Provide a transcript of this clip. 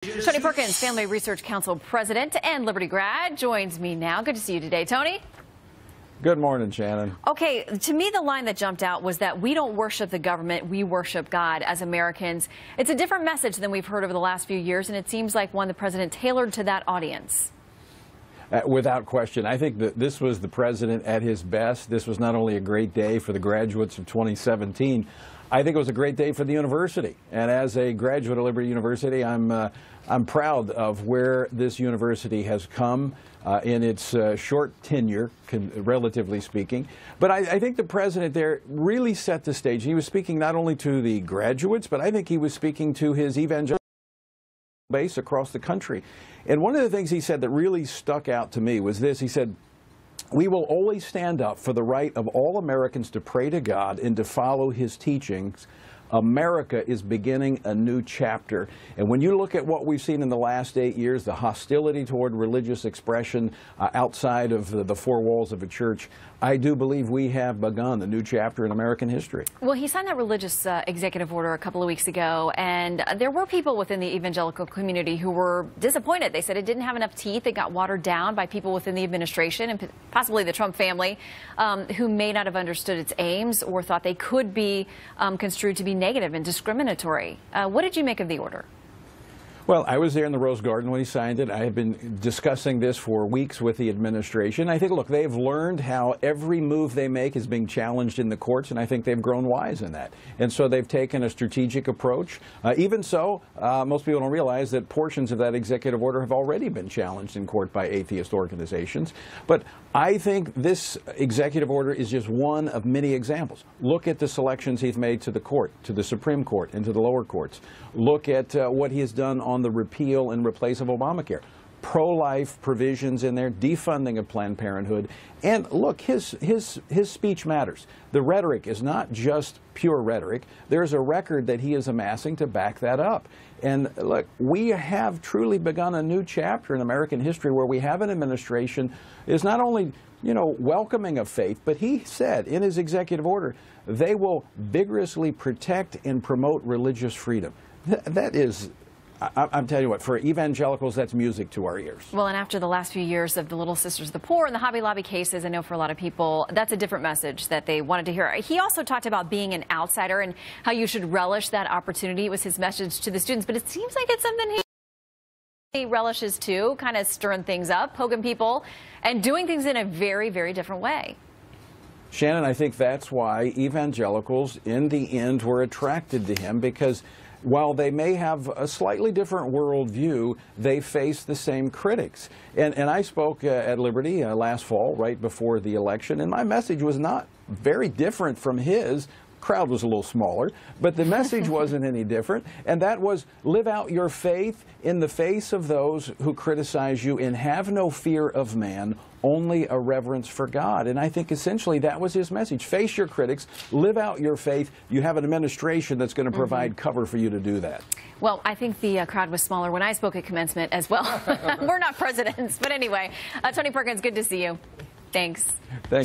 Tony Perkins, Family Research Council President and Liberty grad, joins me now. Good to see you today, Tony. Good morning, Shannon. Okay, to me, the line that jumped out was that we don't worship the government, we worship God as Americans. It's a different message than we've heard over the last few years, and it seems like one the president tailored to that audience. Without question. I think that this was the president at his best. This was not only a great day for the graduates of 2017, I think it was a great day for the university. And as a graduate of Liberty University, I'm proud of where this university has come in its short tenure, relatively speaking. But I think the president there really set the stage. He was speaking not only to the graduates, but I think he was speaking to his evangelical base across the country. And one of the things he said that really stuck out to me was this. He said, "We will always stand up for the right of all Americans to pray to God and to follow his teachings. America is beginning a new chapter." And when you look at what we've seen in the last 8 years, the hostility toward religious expression outside of the four walls of a church, I do believe we have begun a new chapter in American history. Well, he signed that religious executive order a couple of weeks ago, and there were people within the evangelical community who were disappointed. They said it didn't have enough teeth. It got watered down by people within the administration and possibly the Trump family who may not have understood its aims or thought they could be construed to be negative and discriminatory. What did you make of the order? Well, I was there in the Rose Garden when he signed it. I have been discussing this for weeks with the administration. I think, look, they've learned how every move they make is being challenged in the courts, and I think they've grown wise in that. And so they've taken a strategic approach. Even so, most people don't realize that portions of that executive order have already been challenged in court by atheist organizations. But I think this executive order is just one of many examples. Look at the selections he's made to the court, to the Supreme Court, and to the lower courts. Look at what he has done on the repeal and replace of Obamacare. Pro-life provisions in there, defunding of Planned Parenthood. And look, his speech matters. The rhetoric is not just pure rhetoric. There's a record that he is amassing to back that up. And look, we have truly begun a new chapter in American history where we have an administration is not only, you know, welcoming of faith, but he said in his executive order, they will vigorously protect and promote religious freedom. That is, I'm telling you what, for evangelicals, that's music to our ears. Well, and after the last few years of the Little Sisters of the Poor and the Hobby Lobby cases, I know for a lot of people, that's a different message that they wanted to hear. He also talked about being an outsider and how you should relish that opportunity. It was his message to the students, but it seems like it's something he relishes too, kind of stirring things up, poking people, and doing things in a very, very different way. Shannon, I think that's why evangelicals, in the end, were attracted to him, because while they may have a slightly different worldview, they face the same critics. And I spoke at Liberty last fall, right before the election, and my message was not very different from his. Crowd was a little smaller, but the message wasn't any different, and that was live out your faith in the face of those who criticize you and have no fear of man, only a reverence for God. And I think essentially that was his message. Face your critics, live out your faith. You have an administration that's going to provide cover for you to do that. Well, I think the crowd was smaller when I spoke at commencement as well. We're not presidents, but anyway, Tony Perkins, good to see you. Thanks. Thanks.